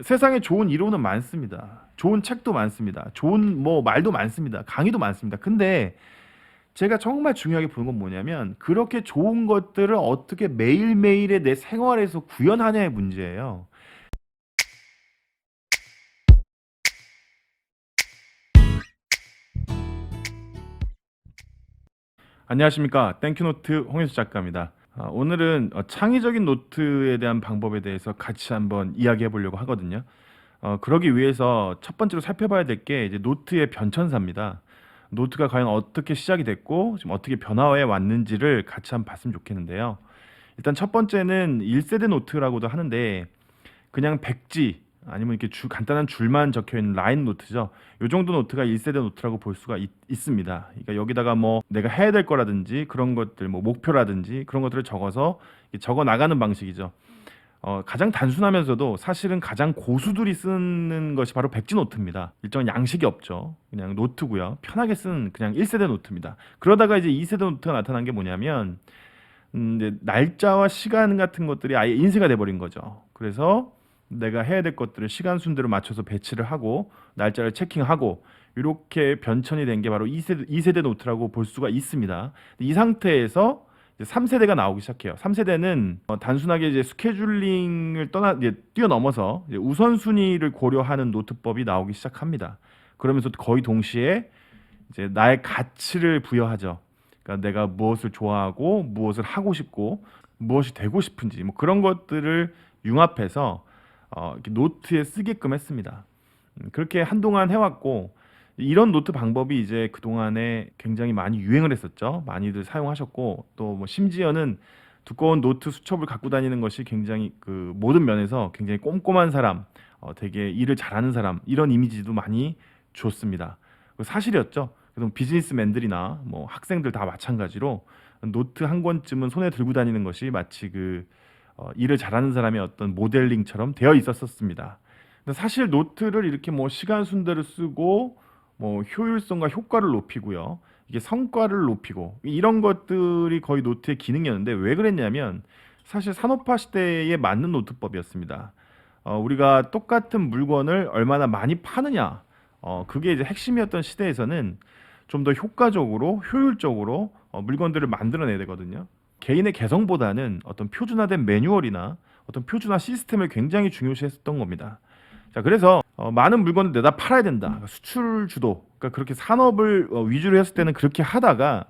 세상에 좋은 이론은 많습니다. 좋은 책도 많습니다. 좋은 뭐 말도 많습니다. 강의도 많습니다. 근데 제가 정말 중요하게 보는 건 뭐냐면 그렇게 좋은 것들을 어떻게 매일매일의 내 생활에서 구현하냐의 문제예요. 안녕하십니까. 땡큐노트 홍현수 작가입니다. 오늘은 창의적인 노트에 대한 방법에 대해서 같이 한번 이야기해 보려고 하거든요. 그러기 위해서 첫 번째로 살펴봐야 될 게 이제 노트의 변천사입니다. 노트가 과연 어떻게 시작이 됐고 지금 어떻게 변화해 왔는지를 같이 한번 봤으면 좋겠는데요. 일단 첫 번째는 1세대 노트라고도 하는데 그냥 백지 아니면 이렇게 간단한 줄만 적혀 있는 라인 노트죠. 요 정도 노트가 1세대 노트라고 볼 수가 있습니다. 그러니까 여기다가 뭐 내가 해야 될 거라든지 그런 것들 뭐 목표라든지 그런 것들을 적어서 적어 나가는 방식이죠. 가장 단순하면서도 사실은 가장 고수들이 쓰는 것이 바로 백지 노트입니다. 일정한 양식이 없죠. 그냥 노트고요. 편하게 쓰는 그냥 1세대 노트입니다. 그러다가 이제 2세대 노트가 나타난 게 뭐냐면 이제 날짜와 시간 같은 것들이 아예 인쇄가 돼 버린 거죠. 그래서 내가 해야 될 것들을 시간 순대로 맞춰서 배치를 하고 날짜를 체킹하고 이렇게 변천이 된 게 바로 2세대 노트라고 볼 수가 있습니다. 이 상태에서 이제 3세대가 나오기 시작해요. 3세대는 단순하게 이제 스케줄링을 이제 뛰어넘어서 이제 우선순위를 고려하는 노트법이 나오기 시작합니다. 그러면서 거의 동시에 이제 나의 가치를 부여하죠. 그러니까 내가 무엇을 좋아하고 무엇을 하고 싶고 무엇이 되고 싶은지 뭐 그런 것들을 융합해서 이렇게 노트에 쓰게끔 했습니다. 그렇게 한동안 해왔고 이런 노트 방법이 이제 그동안에 굉장히 많이 유행을 했었죠. 많이들 사용하셨고 또 뭐 심지어는 두꺼운 노트 수첩을 갖고 다니는 것이 굉장히 그 모든 면에서 굉장히 꼼꼼한 사람, 되게 일을 잘하는 사람 이런 이미지도 많이 줬습니다. 사실이었죠. 그래서 비즈니스맨들이나 뭐 학생들 다 마찬가지로 노트 한 권쯤은 손에 들고 다니는 것이 마치 일을 잘하는 사람의 어떤 모델링처럼 되어 있었습니다. 근데 사실 노트를 이렇게 뭐 시간 순대로 쓰고 뭐 효율성과 효과를 높이고요. 이게 성과를 높이고 이런 것들이 거의 노트의 기능이었는데 왜 그랬냐면 사실 산업화 시대에 맞는 노트법이었습니다. 우리가 똑같은 물건을 얼마나 많이 파느냐, 그게 이제 핵심이었던 시대에서는 좀 더 효과적으로 효율적으로 물건들을 만들어내야 되거든요. 개인의 개성보다는 어떤 표준화된 매뉴얼이나 어떤 표준화 시스템을 굉장히 중요시했었던 겁니다. 자, 그래서 많은 물건을 내다 팔아야 된다. 그러니까 수출 주도. 그러니까 그렇게 산업을 위주로 했을 때는 그렇게 하다가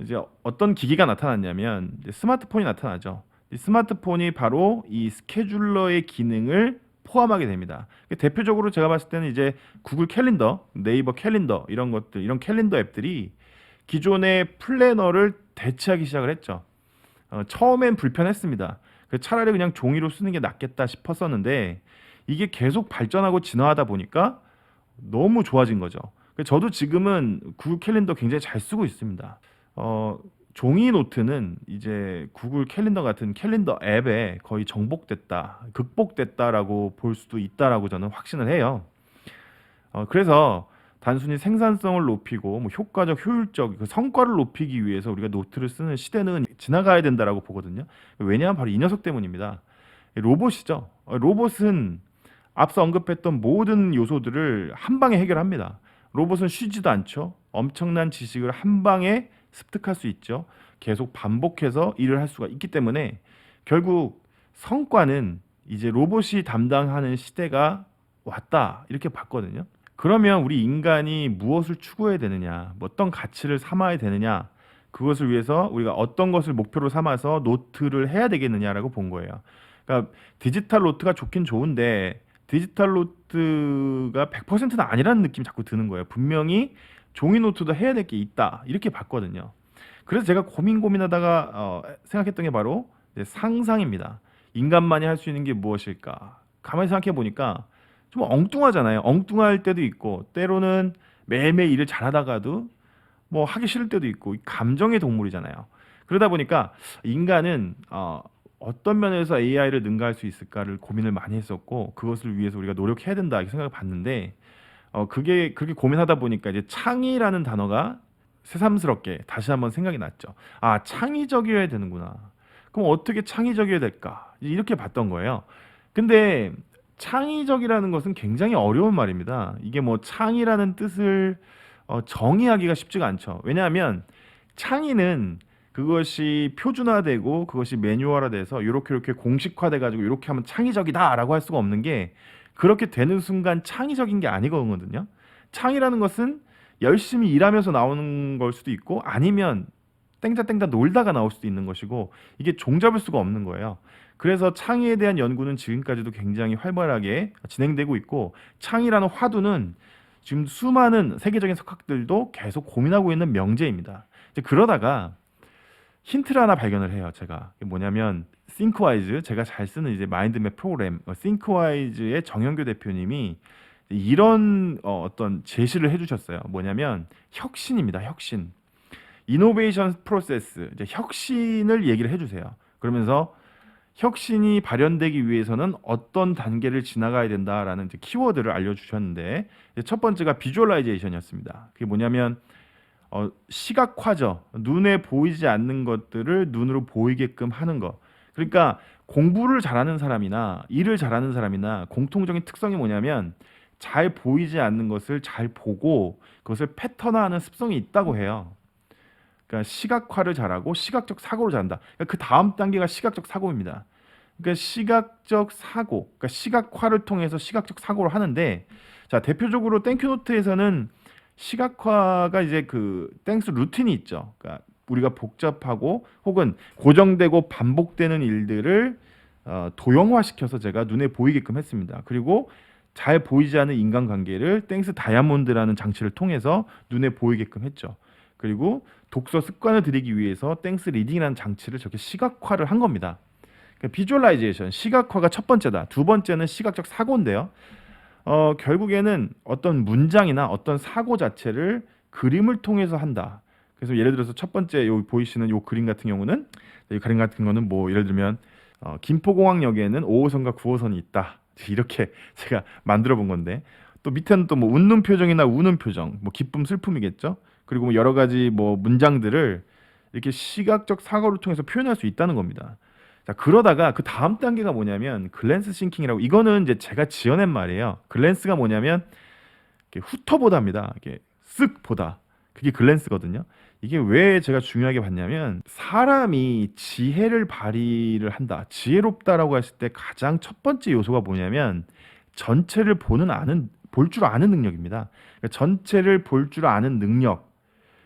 이제 어떤 기기가 나타났냐면 이제 스마트폰이 나타나죠. 이 스마트폰이 바로 이 스케줄러의 기능을 포함하게 됩니다. 대표적으로 제가 봤을 때는 이제 구글 캘린더, 네이버 캘린더 이런 것들, 이런 캘린더 앱들이 기존의 플래너를 대체하기 시작을 했죠. 처음엔 불편했습니다. 차라리 그냥 종이로 쓰는 게 낫겠다 싶었었는데 이게 계속 발전하고 진화하다 보니까 너무 좋아진 거죠. 저도 지금은 구글 캘린더 굉장히 잘 쓰고 있습니다. 종이 노트는 이제 구글 캘린더 같은 캘린더 앱에 거의 정복됐다, 극복됐다라고 볼 수도 있다라고 저는 확신을 해요. 그래서 단순히 생산성을 높이고 뭐 효과적, 효율적 그 성과를 높이기 위해서 우리가 노트를 쓰는 시대는 지나가야 된다라고 보거든요. 왜냐하면 바로 이 녀석 때문입니다. 로봇이죠. 로봇은 앞서 언급했던 모든 요소들을 한 방에 해결합니다. 로봇은 쉬지도 않죠. 엄청난 지식을 한 방에 습득할 수 있죠. 계속 반복해서 일을 할 수가 있기 때문에 결국 성과는 이제 로봇이 담당하는 시대가 왔다 이렇게 봤거든요. 그러면 우리 인간이 무엇을 추구해야 되느냐, 뭐 어떤 가치를 삼아야 되느냐, 그것을 위해서 우리가 어떤 것을 목표로 삼아서 노트를 해야 되겠느냐라고 본 거예요. 그러니까 디지털 노트가 좋긴 좋은데 디지털 노트가 100%는 아니라는 느낌이 자꾸 드는 거예요. 분명히 종이 노트도 해야 될 게 있다 이렇게 봤거든요. 그래서 제가 고민하다가 생각했던 게 바로 이제 상상입니다. 인간만이 할 수 있는 게 무엇일까? 가만히 생각해 보니까 좀 엉뚱하잖아요. 엉뚱할 때도 있고 때로는 매일매일 일을 잘하다가도 뭐 하기 싫을 때도 있고 감정의 동물이잖아요. 그러다 보니까 인간은 어떤 면에서 AI를 능가할 수 있을까를 고민을 많이 했었고 그것을 위해서 우리가 노력해야 된다 이렇게 생각을 봤는데 그게 그렇게 고민하다 보니까 이제 창의라는 단어가 새삼스럽게 다시 한번 생각이 났죠. 아, 창의적이어야 되는구나. 그럼 어떻게 창의적이어야 될까? 이렇게 봤던 거예요. 근데 창의적이라는 것은 굉장히 어려운 말입니다. 이게 뭐 창의라는 뜻을 정의하기가 쉽지가 않죠. 왜냐하면 창의는 그것이 표준화되고 그것이 매뉴얼화돼서 요렇게 공식화돼 가지고 요렇게 하면 창의적이다라고 할 수가 없는 게, 그렇게 되는 순간 창의적인 게 아니거든요. 창의라는 것은 열심히 일하면서 나오는 걸 수도 있고, 아니면 땡자땡자 놀다가 나올 수도 있는 것이고, 이게 종잡을 수가 없는 거예요. 그래서 창의에 대한 연구는 지금까지도 굉장히 활발하게 진행되고 있고, 창의라는 화두는 지금 수많은 세계적인 석학들도 계속 고민하고 있는 명제입니다. 이제 그러다가 힌트를 하나 발견을 해요. 제가 이게 뭐냐면, 싱크와이즈, 제가 잘 쓰는 이제 마인드맵 프로그램 싱크와이즈의 정영교 대표님이 이런 어떤 제시를 해주셨어요. 뭐냐면 혁신입니다. 혁신, 이노베이션 프로세스, 이제 혁신을 얘기를 해주세요. 그러면서 혁신이 발현되기 위해서는 어떤 단계를 지나가야 된다라는 이제 키워드를 알려주셨는데, 이제 첫 번째가 비주얼라이제이션이었습니다. 그게 뭐냐면 시각화죠. 눈에 보이지 않는 것들을 눈으로 보이게끔 하는 거. 그러니까 공부를 잘하는 사람이나 일을 잘하는 사람이나 공통적인 특성이 뭐냐면, 잘 보이지 않는 것을 잘 보고 그것을 패턴화하는 습성이 있다고 해요. 그러니까 시각화를 잘하고 시각적 사고를 잘한다. 그러니까 그 다음 단계가 시각적 사고입니다. 그러니까 시각적 사고, 그러니까 시각화를 통해서 시각적 사고를 하는데, 자, 대표적으로 땡큐노트에서는 시각화가 이제 그 땡스 루틴이 있죠. 그러니까 우리가 복잡하고 혹은 고정되고 반복되는 일들을 도형화시켜서 제가 눈에 보이게끔 했습니다. 그리고 잘 보이지 않는 인간관계를 땡스 다이아몬드라는 장치를 통해서 눈에 보이게끔 했죠. 그리고 독서 습관을 들이기 위해서 땡스 리딩이라는 장치를 저렇게 시각화를 한 겁니다. 그러니까 비주얼라이제이션, 시각화가 첫 번째다. 두 번째는 시각적 사고인데요. 결국에는 어떤 문장이나 어떤 사고 자체를 그림을 통해서 한다. 그래서 예를 들어서 첫 번째 요 보이시는 요 그림 같은 경우는, 이 그림 같은 거는 뭐 예를 들면 김포공항역에는 5호선과 9호선이 있다. 이렇게 제가 만들어 본 건데, 또 밑에는 또 뭐 웃는 표정이나 우는 표정, 뭐 기쁨, 슬픔이겠죠. 그리고 뭐 여러 가지 뭐 문장들을 이렇게 시각적 사고를 통해서 표현할 수 있다는 겁니다. 자, 그러다가 그 다음 단계가 뭐냐면 글랜스 싱킹이라고, 이거는 이제 제가 지어낸 말이에요. 글랜스가 뭐냐면 이렇게 훑어보다입니다. 이게 쓱 보다. 그게 글랜스거든요. 이게 왜 제가 중요하게 봤냐면, 사람이 지혜를 발휘를 한다, 지혜롭다라고 했을 때 가장 첫 번째 요소가 뭐냐면 전체를 볼 줄 아는 능력입니다. 그러니까 전체를 볼 줄 아는 능력,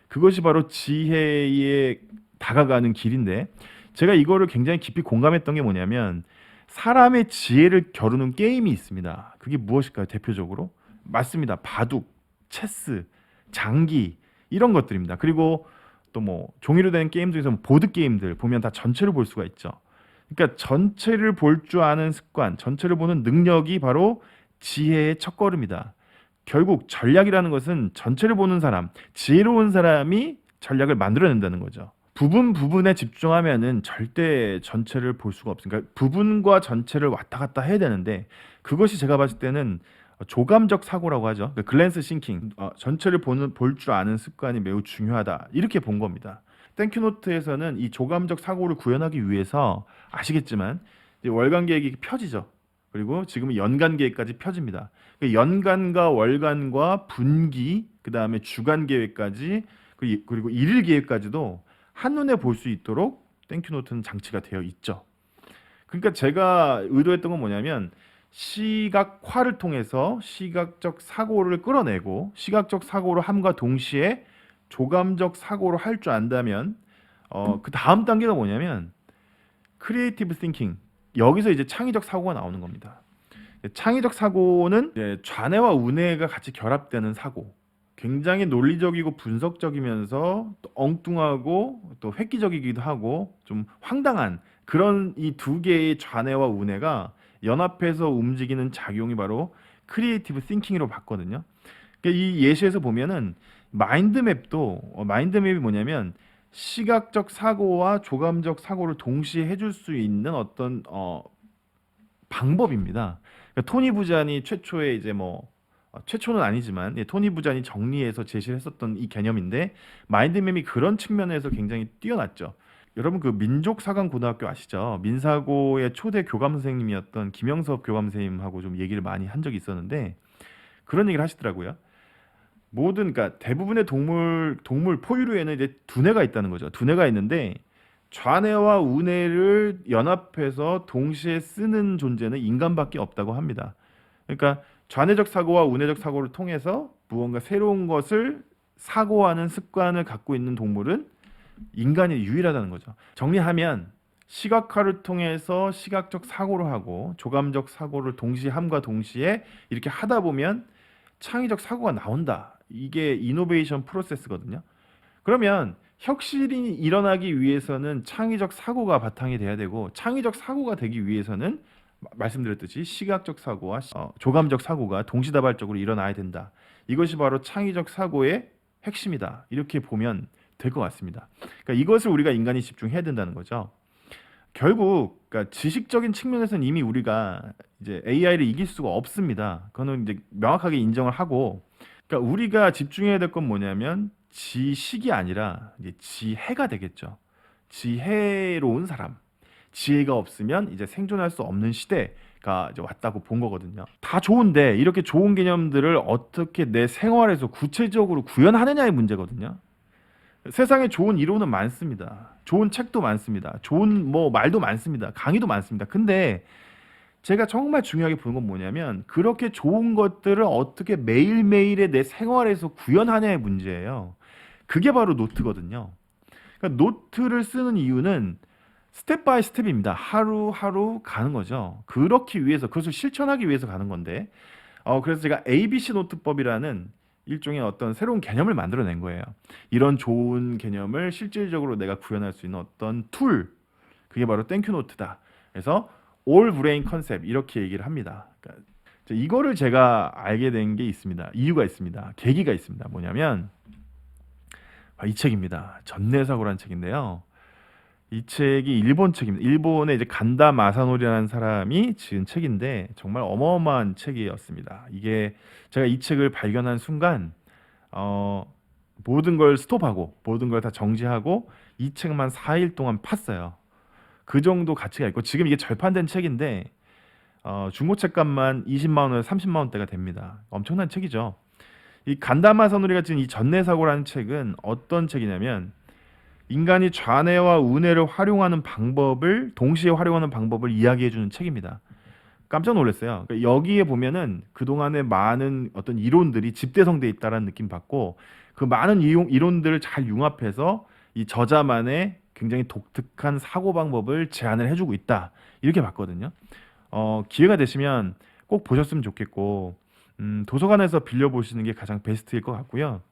그것이 바로 지혜에 다가가는 길인데, 제가 이거를 굉장히 깊이 공감했던 게 뭐냐면, 사람의 지혜를 겨루는 게임이 있습니다. 그게 무엇일까요? 대표적으로 맞습니다. 바둑, 체스, 장기, 이런 것들입니다. 그리고 또 뭐 종이로 된 게임 중에서 보드 게임들 보면 다 전체를 볼 수가 있죠. 그러니까 전체를 볼 줄 아는 습관, 전체를 보는 능력이 바로 지혜의 첫걸음이다. 결국 전략이라는 것은 전체를 보는 사람, 지혜로운 사람이 전략을 만들어낸다는 거죠. 부분 부분에 집중하면은 절대 전체를 볼 수가 없으니까, 그러니까 부분과 전체를 왔다 갔다 해야 되는데, 그것이 제가 봤을 때는 조감적 사고라고 하죠. 그 글랜스 싱킹, 전체를 볼 줄 아는 습관이 매우 중요하다, 이렇게 본 겁니다. 땡큐노트에서는 이 조감적 사고를 구현하기 위해서 아시겠지만 이제 월간 계획이 펴지죠. 그리고 지금은 연간 계획까지 펴집니다. 그 연간과 월간과 분기, 그 다음에 주간 계획까지, 그리고 일일 계획까지도 한눈에 볼 수 있도록 땡큐노트는 장치가 되어 있죠. 그러니까 제가 의도했던 건 뭐냐면, 시각화를 통해서 시각적 사고를 끌어내고, 시각적 사고를 함과 동시에 조감적 사고를 할 줄 안다면, 그 다음 단계가 뭐냐면 크리에이티브 띵킹, 여기서 이제 창의적 사고가 나오는 겁니다. 창의적 사고는 이제 좌뇌와 우뇌가 같이 결합되는 사고, 굉장히 논리적이고 분석적이면서 또 엉뚱하고 또 획기적이기도 하고 좀 황당한 그런 이 두 개의 좌뇌와 우뇌가 연합해서 움직이는 작용이 바로 크리에이티브 띵킹으로 봤거든요. 그러니까 이 예시에서 보면은 마인드맵이 뭐냐면 시각적 사고와 조감적 사고를 동시에 해줄 수 있는 어떤 방법입니다. 그러니까 토니 부잔이 최초에 이제 최초는 아니지만, 토니 부잔이 정리해서 제시를 했었던 이 개념인데, 마인드맵이 그런 측면에서 굉장히 뛰어났죠. 여러분 그 민족사관고등학교 아시죠? 민사고의 초대 교감 선생님이었던 김영섭 교감 선생님하고 좀 얘기를 많이 한 적이 있었는데 그런 얘기를 하시더라고요. 모든 그러니까 대부분의 동물 포유류에는 이제 두뇌가 있다는 거죠. 두뇌가 있는데 좌뇌와 우뇌를 연합해서 동시에 쓰는 존재는 인간밖에 없다고 합니다. 그러니까 좌뇌적 사고와 우뇌적 사고를 통해서 무언가 새로운 것을 사고하는 습관을 갖고 있는 동물은 인간이 유일하다는 거죠. 정리하면 시각화를 통해서 시각적 사고를 하고 조감적 사고를 동시에 함과 동시에 이렇게 하다 보면 창의적 사고가 나온다. 이게 이노베이션 프로세스거든요. 그러면 혁신이 일어나기 위해서는 창의적 사고가 바탕이 돼야 되고 창의적 사고가 되기 위해서는 말씀드렸듯이 시각적 사고와 조감적 사고가 동시다발적으로 일어나야 된다. 이것이 바로 창의적 사고의 핵심이다. 이렇게 보면 될 것 같습니다. 그러니까 이것을 우리가 인간이 집중해야 된다는 거죠. 결국 그러니까 지식적인 측면에서는 이미 우리가 이제 AI를 이길 수가 없습니다. 그거는 이제 명확하게 인정을 하고, 그러니까 우리가 집중해야 될 건 뭐냐면 지식이 아니라 이제 지혜가 되겠죠. 지혜로운 사람. 지혜가 없으면 이제 생존할 수 없는 시대가 이제 왔다고 본 거거든요. 다 좋은데 이렇게 좋은 개념들을 어떻게 내 생활에서 구체적으로 구현하느냐의 문제거든요. 세상에 좋은 이론은 많습니다. 좋은 책도 많습니다. 좋은 뭐 말도 많습니다. 강의도 많습니다. 근데 제가 정말 중요하게 보는 건 뭐냐면 그렇게 좋은 것들을 어떻게 매일매일의 내 생활에서 구현하냐의 문제예요. 그게 바로 노트거든요. 그러니까 노트를 쓰는 이유는 스텝 바이 스텝입니다. 하루하루 가는 거죠. 그렇기 위해서, 그것을 실천하기 위해서 가는 건데, 그래서 제가 ABC 노트법이라는 일종의 어떤 새로운 개념을 만들어낸 거예요. 이런 좋은 개념을 실질적으로 내가 구현할 수 있는 어떤 툴, 그게 바로 땡큐 노트다. 그래서 올 브레인 컨셉 이렇게 얘기를 합니다. 그러니까 이거를 제가 알게 된 게 있습니다. 이유가 있습니다. 계기가 있습니다. 뭐냐면 이 책입니다. 전내사고라는 책인데요. 이 책이 일본 책입니다. 일본의 이제 간다 마사노리라는 사람이 지은 책인데 정말 어마어마한 책이었습니다. 이게 제가 이 책을 발견한 순간 모든 걸 스톱하고 모든 걸 다 정지하고 이 책만 4일 동안 팠어요. 그 정도 가치가 있고 지금 이게 절판된 책인데 중고책값만 20만 원에서 30만 원대가 됩니다. 엄청난 책이죠. 이 간다 마사노리가 지은 이 전내사고라는 책은 어떤 책이냐면 인간이 좌뇌와 우뇌를 활용하는 방법을 동시에 활용하는 방법을 이야기해 주는 책입니다. 깜짝 놀랐어요. 그러니까 여기에 보면은 그동안의 많은 어떤 이론들이 집대성돼 있다라는 느낌 받고 그 많은 이론들을 잘 융합해서 이 저자만의 굉장히 독특한 사고 방법을 제안을 해주고 있다. 이렇게 봤거든요. 기회가 되시면 꼭 보셨으면 좋겠고 도서관에서 빌려보시는 게 가장 베스트일 것 같고요.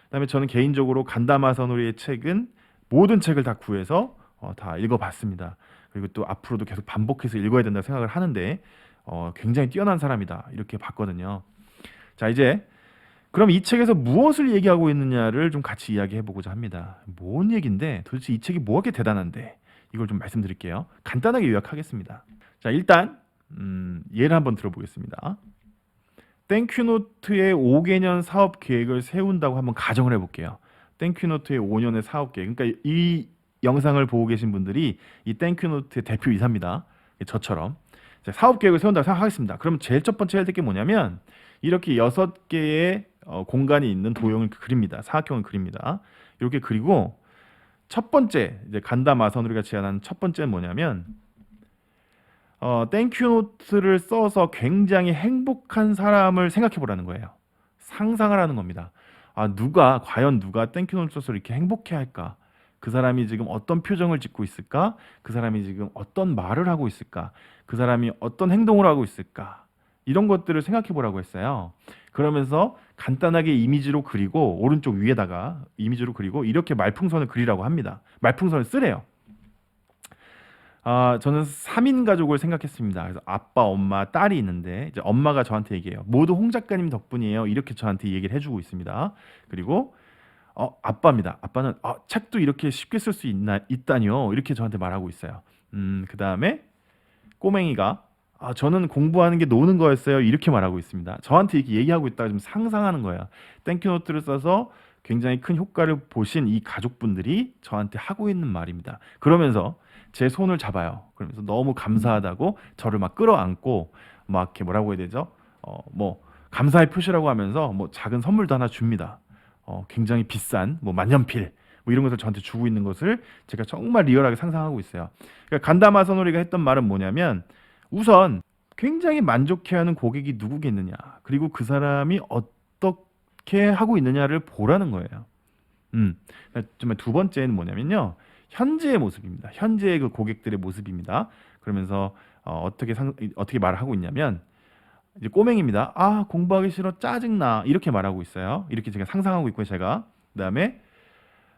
그다음에 저는 개인적으로 간다마사노리의 책은 모든 책을 다 구해서 다 읽어봤습니다. 그리고 또 앞으로도 계속 반복해서 읽어야 된다고 생각을 하는데 굉장히 뛰어난 사람이다 이렇게 봤거든요. 자 이제 그럼 이 책에서 무엇을 얘기하고 있느냐를 좀 같이 이야기해 보고자 합니다. 뭔 얘기인데 도대체 이 책이 뭐가 그렇게 대단한데 이걸 좀 말씀드릴게요. 간단하게 요약하겠습니다. 자 일단 예를 한번 들어보겠습니다. 땡큐노트의 5개년 사업 계획을 세운다고 한번 가정을 해볼게요. 땡큐노트의 5년의 사업 계획. 그러니까 이 영상을 보고 계신 분들이 이 땡큐노트의 대표이사입니다. 저처럼 사업 계획을 세운다고 생각하겠습니다. 그럼 제일 첫 번째 해야 될 게 뭐냐면 이렇게 6개의 공간이 있는 도형을 그립니다. 사각형을 그립니다. 이렇게 그리고 첫 번째 이제 간다 마사노리가 제안한 첫 번째는 뭐냐면 땡큐노트를 써서 굉장히 행복한 사람을 생각해 보라는 거예요. 상상을 하는 겁니다. 과연 누가 땡큐노트 써서 이렇게 행복해 할까? 그 사람이 지금 어떤 표정을 짓고 있을까? 그 사람이 지금 어떤 말을 하고 있을까? 그 사람이 어떤 행동을 하고 있을까? 이런 것들을 생각해 보라고 했어요. 그러면서 간단하게 이미지로 그리고 오른쪽 위에다가 이미지로 그리고 이렇게 말풍선을 그리라고 합니다. 말풍선을 쓰래요. 저는 3인 가족을 생각했습니다. 그래서 아빠, 엄마, 딸이 있는데 이제 엄마가 저한테 얘기해요. 모두 홍 작가님 덕분이에요. 이렇게 저한테 얘기를 해주고 있습니다. 그리고 아빠입니다. 아빠는 책도 이렇게 쉽게 쓸 수 있다니요. 이렇게 저한테 말하고 있어요. 그 다음에 꼬맹이가 저는 공부하는 게 노는 거였어요. 이렇게 말하고 있습니다. 저한테 이렇게 얘기하고 있다가 좀 상상하는 거예요. 땡큐노트를 써서 굉장히 큰 효과를 보신 이 가족분들이 저한테 하고 있는 말입니다. 그러면서 제 손을 잡아요. 그러면서 너무 감사하다고 저를 막 끌어안고 막 이렇게 뭐라고 해야 되죠? 뭐 감사의 표시라고 하면서 뭐 작은 선물도 하나 줍니다. 굉장히 비싼 뭐 만년필 뭐 이런 것을 저한테 주고 있는 것을 제가 정말 리얼하게 상상하고 있어요. 그러니까 간다마 서노리가 했던 말은 뭐냐면 우선 굉장히 만족해하는 고객이 누구겠느냐, 그리고 그 사람이 어떻게 하고 있느냐를 보라는 거예요. 정말 두 번째는 뭐냐면요, 현재의 모습입니다. 현재의 그 고객들의 모습입니다. 그러면서 어떻게 말을 하고 있냐면 이제 꼬맹입니다. 아, 공부하기 싫어, 짜증나, 이렇게 말하고 있어요. 이렇게 제가 상상하고 있고요, 제가. 그다음에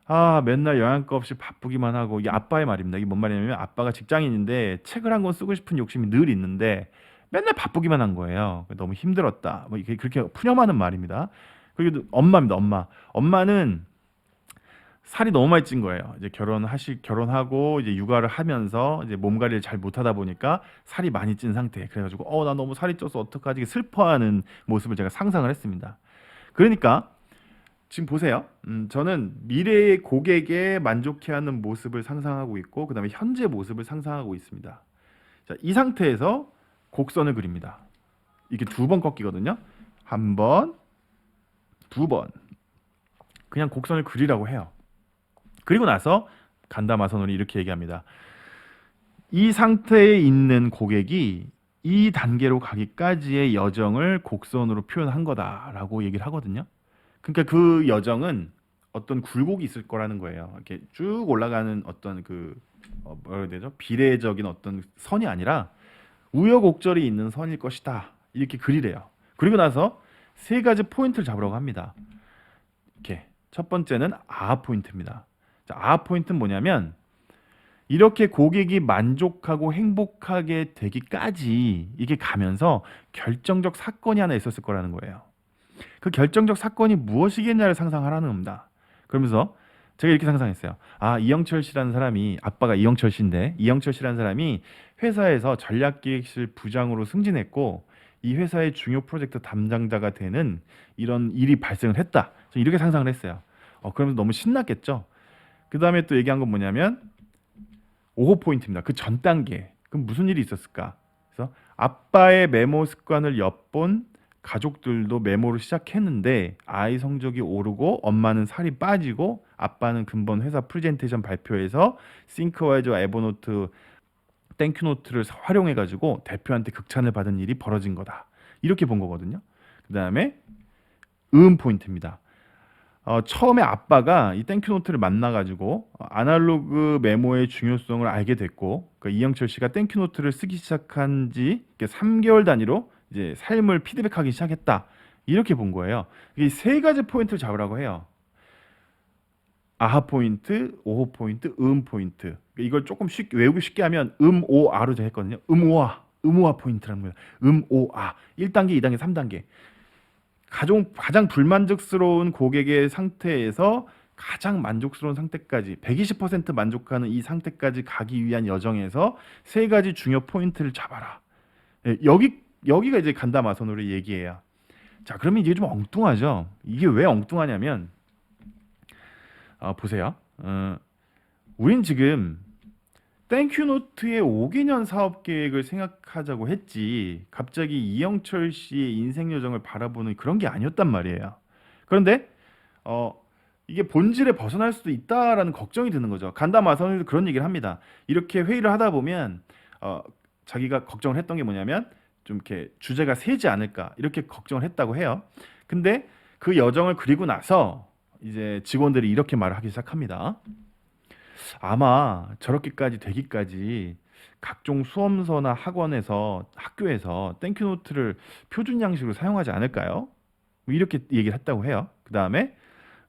아, 맨날 영양가 없이 바쁘기만 하고, 이게 아빠의 말입니다. 이게 뭔 말이냐면 아빠가 직장인인데 책을 한 권 쓰고 싶은 욕심이 늘 있는데 맨날 바쁘기만 한 거예요. 너무 힘들었다. 뭐 이게 그렇게 푸념하는 말입니다. 그리고 엄마입니다. 엄마는 살이 너무 많이 찐 거예요. 이제 결혼하고 이제 육아를 하면서 이제 몸 관리를 잘 못하다 보니까 살이 많이 찐 상태. 그래가지고 나 너무 살이 쪄서 어떡하지? 슬퍼하는 모습을 제가 상상을 했습니다. 그러니까 지금 보세요. 저는 미래의 고객에 만족해하는 모습을 상상하고 있고, 그다음에 현재 모습을 상상하고 있습니다. 자, 이 상태에서 곡선을 그립니다. 이게 두 번 꺾이거든요. 한 번, 두 번. 그냥 곡선을 그리라고 해요. 그리고 나서 간다마선으로 이렇게 얘기합니다. 이 상태에 있는 고객이 이 단계로 가기까지의 여정을 곡선으로 표현한 거다라고 얘기를 하거든요. 그러니까 그 여정은 어떤 굴곡이 있을 거라는 거예요. 이렇게 쭉 올라가는 어떤 뭐라 해야 되죠? 비례적인 어떤 선이 아니라 우여곡절이 있는 선일 것이다. 이렇게 그리래요. 그리고 나서 세 가지 포인트를 잡으라고 합니다. 이렇게 첫 번째는 아하 포인트입니다. 자, 아하 포인트는 뭐냐면 이렇게 고객이 만족하고 행복하게 되기까지 이게 가면서 결정적 사건이 하나 있었을 거라는 거예요. 그 결정적 사건이 무엇이겠냐를 상상하라는 겁니다. 그러면서 제가 이렇게 상상했어요. 아, 이영철 씨라는 사람이, 아빠가 이영철 씨인데, 이영철 씨라는 사람이 회사에서 전략기획실 부장으로 승진했고 이 회사의 중요 프로젝트 담당자가 되는 이런 일이 발생을 했다. 저는 이렇게 상상을 했어요. 그러면서 너무 신났겠죠. 그 다음에 또 얘기한 건 뭐냐면 5호 포인트입니다. 그 전 단계. 그럼 무슨 일이 있었을까? 그래서 아빠의 메모 습관을 엿본 가족들도 메모를 시작했는데 아이 성적이 오르고 엄마는 살이 빠지고 아빠는 근본 회사 프레젠테이션 발표에서 싱크와이즈와 에버노트 땡큐노트를 활용해 가지고 대표한테 극찬을 받은 일이 벌어진 거다. 이렇게 본 거거든요. 그다음에 포인트입니다. 처음에 아빠가 이 땡큐노트를 만나가지고 아날로그 메모의 중요성을 알게 됐고, 그러니까 이영철 씨가 땡큐노트를 쓰기 시작한 지 3개월 단위로 이제 삶을 피드백하기 시작했다. 이렇게 본 거예요. 이 세 가지 포인트를 잡으라고 해요. 아하 포인트, 오호 포인트, 포인트. 이걸 조금 외우기 쉽게 하면 오아로 제가 했거든요. 오아 포인트라는 거예요. 오아. 1단계, 2단계, 3단계. 가장 불만족스러운 고객의 상태에서 가장 만족스러운 상태까지 120% 만족하는 이 상태까지 가기 위한 여정에서 세 가지 중요 포인트를 잡아라. 예, 여기가 이제 간다마선으로의 얘기예요. 자, 그러면 이게 좀 엉뚱하죠. 이게 왜 엉뚱하냐면 보세요. 우린 지금 땡큐노트의 5개년 사업 계획을 생각하자고 했지 갑자기 이영철 씨의 인생 여정을 바라보는 그런 게 아니었단 말이에요. 그런데 이게 본질에 벗어날 수도 있다라는 걱정이 드는 거죠. 간다마선으로 그런 얘기를 합니다. 이렇게 회의를 하다 보면 자기가 걱정을 했던 게 뭐냐면 좀 이렇게 주제가 세지 않을까 이렇게 걱정을 했다고 해요. 근데 그 여정을 그리고 나서 이제 직원들이 이렇게 말을 하기 시작합니다. 아마 저렇게까지 되기까지 각종 수험서나 학교에서 땡큐노트를 표준 양식으로 사용하지 않을까요? 뭐 이렇게 얘기를 했다고 해요. 그 다음에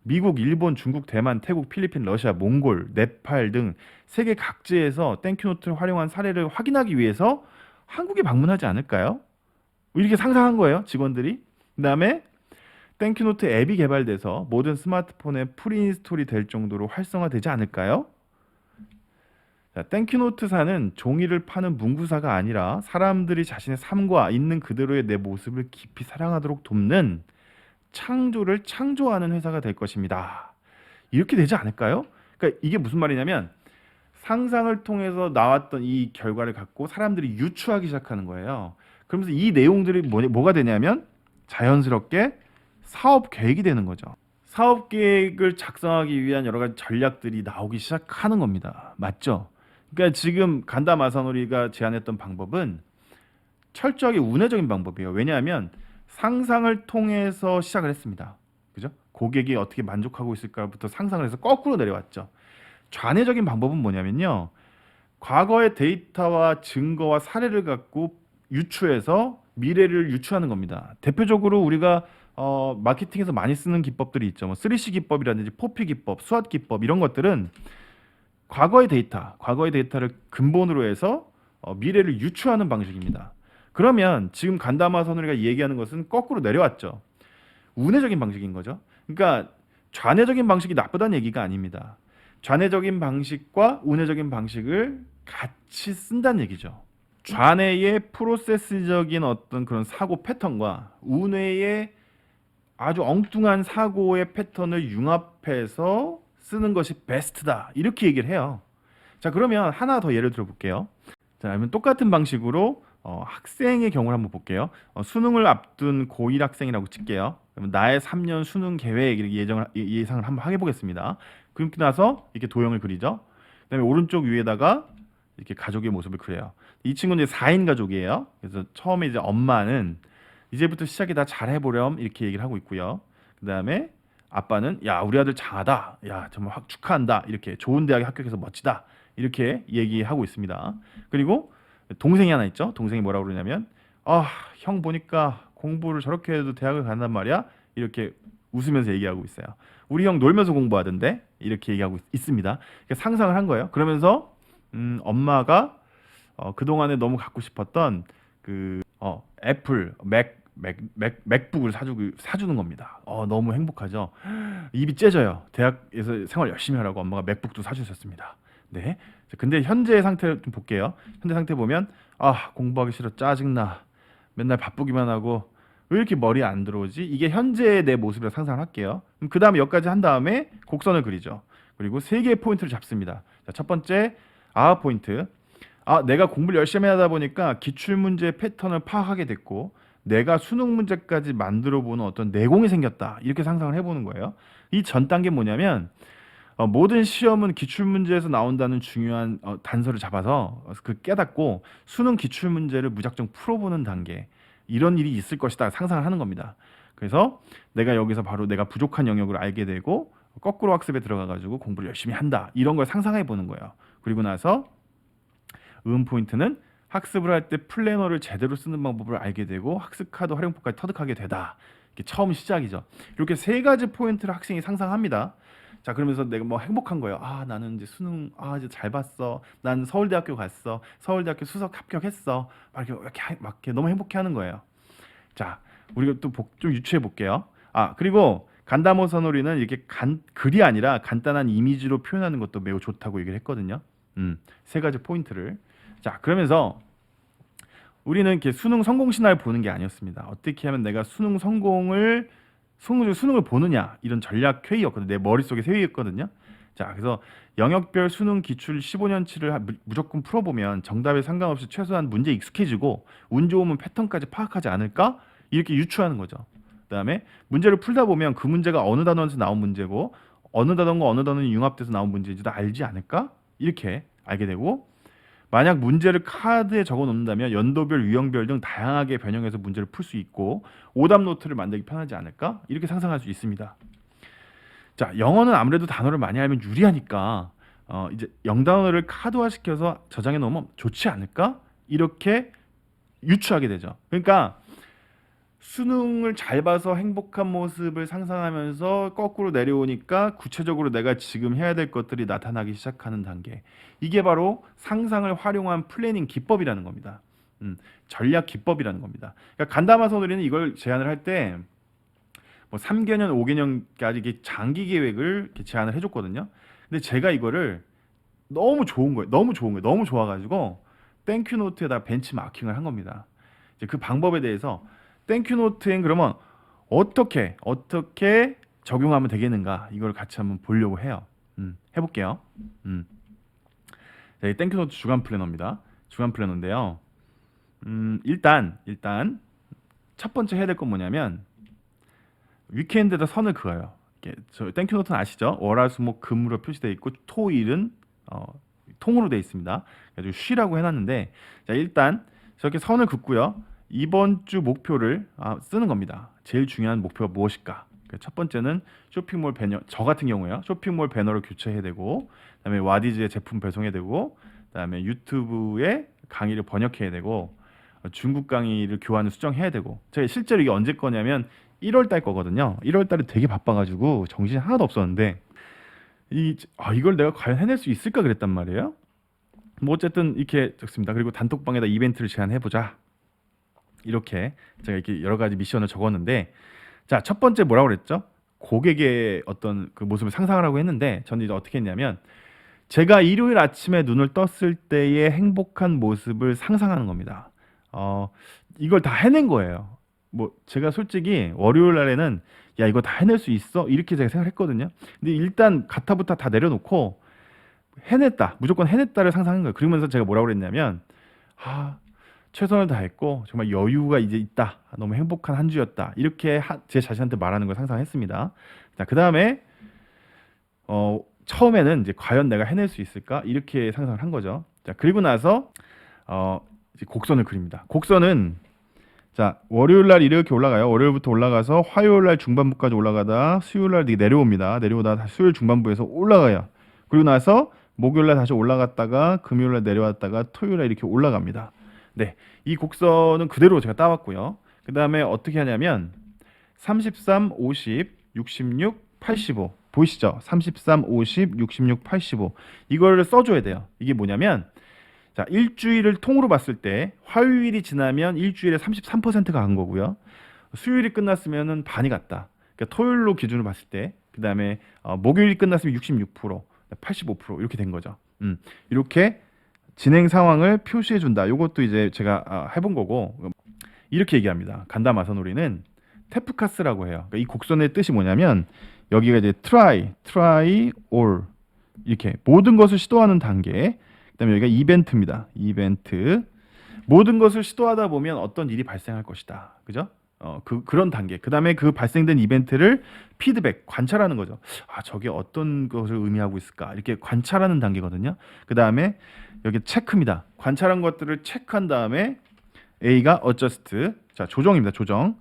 미국, 일본, 중국, 대만, 태국, 필리핀, 러시아, 몽골, 네팔 등 세계 각지에서 땡큐노트를 활용한 사례를 확인하기 위해서 한국에 방문하지 않을까요? 뭐 이렇게 상상한 거예요, 직원들이. 그 다음에 땡큐노트 앱이 개발돼서 모든 스마트폰에 프리인스톨이 될 정도로 활성화되지 않을까요? 자, 땡큐노트사는 종이를 파는 문구사가 아니라 사람들이 자신의 삶과 있는 그대로의 내 모습을 깊이 사랑하도록 돕는 창조를 창조하는 회사가 될 것입니다. 이렇게 되지 않을까요? 그러니까 이게 무슨 말이냐면 상상을 통해서 나왔던 이 결과를 갖고 사람들이 유추하기 시작하는 거예요. 그러면서 이 내용들이 뭐가 되냐면 자연스럽게 사업 계획이 되는 거죠. 사업 계획을 작성하기 위한 여러 가지 전략들이 나오기 시작하는 겁니다. 맞죠? 그러니까 지금 간다 마사노리가 제안했던 방법은 철저하게 운회적인 방법이에요. 왜냐하면 상상을 통해서 시작을 했습니다. 그죠? 고객이 어떻게 만족하고 있을까부터 상상을 해서 거꾸로 내려왔죠. 좌뇌적인 방법은 뭐냐면요. 과거의 데이터와 증거와 사례를 갖고 유추해서 미래를 유추하는 겁니다. 대표적으로 우리가 마케팅에서 많이 쓰는 기법들이 있죠. 뭐 3C 기법이라든지 4P 기법, 수학 기법 이런 것들은 과거의 데이터를 근본으로 해서 미래를 유추하는 방식입니다. 그러면 지금 간다마 선우리가 얘기하는 것은 거꾸로 내려왔죠. 운회적인 방식인 거죠. 그러니까 좌뇌적인 방식이 나쁘다는 얘기가 아닙니다. 좌뇌적인 방식과 운회적인 방식을 같이 쓴다는 얘기죠. 좌뇌의 프로세스적인 어떤 그런 사고 패턴과 운회의 아주 엉뚱한 사고의 패턴을 융합해서 쓰는 것이 베스트다. 이렇게 얘기를 해요. 자, 그러면 하나 더 예를 들어 볼게요. 자, 그러면 똑같은 방식으로 학생의 경우를 한번 볼게요. 수능을 앞둔 고1 학생이라고 칠게요. 그러면 나의 3년 수능 계획 이렇게 예상을 한번 해보겠습니다. 그렇게 나서 이렇게 도형을 그리죠. 그다음에 오른쪽 위에다가 이렇게 가족의 모습을 그려요. 이 친구는 이제 4인 가족이에요. 그래서 처음에 이제 엄마는 이제부터 시작이다 잘해보렴 이렇게 얘기를 하고 있고요. 그다음에 아빠는 야 우리 아들 장하다. 야 정말 확 축하한다. 이렇게 좋은 대학에 합격해서 멋지다. 이렇게 얘기하고 있습니다. 그리고 동생이 하나 있죠. 동생이 뭐라고 그러냐면 형 보니까 공부를 저렇게 해도 대학을 간단 말이야. 이렇게 웃으면서 얘기하고 있어요. 우리 형 놀면서 공부하던데 이렇게 얘기하고 있습니다. 그러니까 상상을 한 거예요. 그러면서 엄마가 그동안에 너무 갖고 싶었던 그 애플 맥북을 사주는 겁니다. 너무 행복하죠. 입이 째져요. 대학에서 생활 열심히 하라고 엄마가 맥북도 사주셨습니다. 네. 근데 현재 상태를 좀 볼게요. 현재 상태 보면 공부하기 싫어 짜증나 맨날 바쁘기만 하고 왜 이렇게 머리에 안 들어오지? 이게 현재의 내 모습을 상상을 할게요. 그 다음에 여기까지 한 다음에 곡선을 그리죠. 그리고 세 개의 포인트를 잡습니다. 자, 첫 번째 포인트. 내가 공부를 열심히 하다 보니까 기출문제 패턴을 파악하게 됐고 내가 수능 문제까지 만들어 보는 어떤 내공이 생겼다. 이렇게 상상을 해보는 거예요. 이 전 단계 뭐냐면 모든 시험은 기출문제에서 나온다는 중요한 단서를 잡아서 그 깨닫고 수능 기출문제를 무작정 풀어보는 단계. 이런 일이 있을 것이다 상상을 하는 겁니다. 그래서 내가 여기서 바로 내가 부족한 영역을 알게 되고 거꾸로 학습에 들어가 가지고 공부를 열심히 한다. 이런 걸 상상해 보는 거예요. 그리고 나서 포인트는 학습을 할 때 플래너를 제대로 쓰는 방법을 알게 되고 학습 카드 활용법까지 터득하게 되다. 이게 처음 시작이죠. 이렇게 세 가지 포인트를 학생이 상상합니다. 자, 그러면서 내가 뭐 행복한 거예요. 나는 이제 수능 이제 잘 봤어. 난 서울대학교 갔어. 서울대학교 수석 합격했어. 막 이렇게 너무 행복해하는 거예요. 자, 우리가 또 좀 유추해 볼게요. 그리고 간다모 선오리는 이렇게 글이 아니라 간단한 이미지로 표현하는 것도 매우 좋다고 얘기를 했거든요. 세 가지 포인트를. 자, 그러면서 우리는 이렇게 수능 성공 신화를 보는 게 아니었습니다. 어떻게 하면 내가 수능을 보느냐 이런 전략 회의였거든요. 내 머릿속에 회의였거든요. 자, 그래서 영역별 수능 기출 15년치를 무조건 풀어보면 정답에 상관없이 최소한 문제에 익숙해지고 운 좋으면 패턴까지 파악하지 않을까? 이렇게 유추하는 거죠. 그다음에 문제를 풀다 보면 그 문제가 어느 단원에서 나온 문제고 어느 단원과 어느 단원이 융합돼서 나온 문제인지도 알지 않을까? 이렇게 알게 되고 만약 문제를 카드에 적어 놓는다면 연도별, 유형별 등 다양하게 변형해서 문제를 풀 수 있고 오답 노트를 만들기 편하지 않을까? 이렇게 상상할 수 있습니다. 자, 영어는 아무래도 단어를 많이 알면 유리하니까 이제 영단어를 카드화시켜서 저장해 놓으면 좋지 않을까? 이렇게 유추하게 되죠. 그러니까 수능을 잘 봐서 행복한 모습을 상상하면서 거꾸로 내려오니까 구체적으로 내가 지금 해야 될 것들이 나타나기 시작하는 단계. 이게 바로 상상을 활용한 플래닝 기법이라는 겁니다. 전략 기법이라는 겁니다. 그러니까 간다마 선우리는 이걸 제안을 할 때 뭐 3개년, 5개년까지 이게 장기 계획을 이렇게 제안을 해줬거든요. 근데 제가 이거를 너무 좋은 거예요. 너무 좋아가지고 땡큐 노트에다 벤치마킹을 한 겁니다. 이제 그 방법에 대해서 땡큐 노트엔 그러면 어떻게 적용하면 되겠는가 이걸 같이 한번 보려고 해요. 해볼게요. 음. 자, 이 땡큐노트 주간 플래너입니다. 주간 플래너인데요. 일단 첫 번째 해야 될 건 뭐냐면 위켄드에다 선을 그어요. 이게 저 땡큐노트는 아시죠? 월화수목 금으로 표시되어 있고 토일은 어, 통으로 되어 있습니다. 그래서 쉬라고 해놨는데 자 일단 저렇게 선을 긋고요. 이번 주 목표를 쓰는 겁니다. 제일 중요한 목표가 무엇일까? 첫 번째는 쇼핑몰 배너, 저 같은 경우에요. 쇼핑몰 배너를 교체해야 되고, 그다음에 와디즈의 제품 배송해야 되고, 그다음에 유튜브에 강의를 번역해야 되고, 중국 강의를 교환을 수정해야 되고. 제가 실제로 이게 언제 거냐면 1월 달 거거든요. 1월 달에 되게 바빠가지고 정신이 하나도 없었는데 이걸 내가 과연 해낼 수 있을까 그랬단 말이에요. 뭐 어쨌든 이렇게 적습니다. 그리고 단톡방에다 이벤트를 제안해보자. 이렇게 제가 이렇게 여러 가지 미션을 적었는데 자, 첫 번째 뭐라고 그랬죠? 고객의 어떤 그 모습을 상상하라고 했는데 저는 이제 어떻게 했냐면 제가 일요일 아침에 눈을 떴을 때의 행복한 모습을 상상하는 겁니다. 이걸 다 해낸 거예요. 뭐 제가 솔직히 월요일 날에는 야 이거 다 해낼 수 있어? 이렇게 제가 생각했거든요. 근데 일단 가타부타 다 내려놓고 해냈다. 무조건 해냈다를 상상한 거예요. 그러면서 제가 뭐라고 그랬냐면 아 최선을 다했고 정말 여유가 이제 있다. 너무 행복한 한 주였다. 이렇게 제 자신한테 말하는 걸 상상했습니다. 자, 그다음에 처음에는 이제 과연 내가 해낼 수 있을까? 이렇게 상상을 한 거죠. 자, 그리고 나서 이제 곡선을 그립니다. 곡선은 자, 월요일 날 이렇게 올라가요. 월요일부터 올라가서 화요일 날 중반부까지 올라가다 수요일 날 내려옵니다. 내려오다 다시 수요일 중반부에서 올라가요. 그리고 나서 목요일 날 다시 올라갔다가 금요일 날 내려왔다가 토요일 날 이렇게 올라갑니다. 네, 이 곡선은 그대로 제가 따왔고요. 그 다음에 어떻게 하냐면 33, 50, 66, 85 보이시죠? 33, 50, 66, 85 이거를 써줘야 돼요. 이게 뭐냐면 자 일주일을 통으로 봤을 때 화요일이 지나면 일주일에 33%가 간 거고요. 수요일이 끝났으면은 반이 갔다. 그러니까 토요일로 기준으로 봤을 때 그 다음에 목요일이 끝났으면 66%, 85% 이렇게 된 거죠. 이렇게 진행 상황을 표시해 준다. 이것도 이제 제가 해본 거고 이렇게 얘기합니다. 간다 마사노리는 테프카스라고 해요. 그러니까 이 곡선의 뜻이 뭐냐면 여기가 이제 try, all 이렇게 모든 것을 시도하는 단계. 그다음에 여기가 이벤트입니다. 이벤트. 모든 것을 시도하다 보면 어떤 일이 발생할 것이다. 그죠? 그런 단계. 그다음에 그 발생된 이벤트를 피드백, 관찰하는 거죠. 저게 어떤 것을 의미하고 있을까? 이렇게 관찰하는 단계거든요. 그다음에 여기 체크입니다. 관찰한 것들을 체크한 다음에 A가 adjust. 자, 조정입니다. 조정.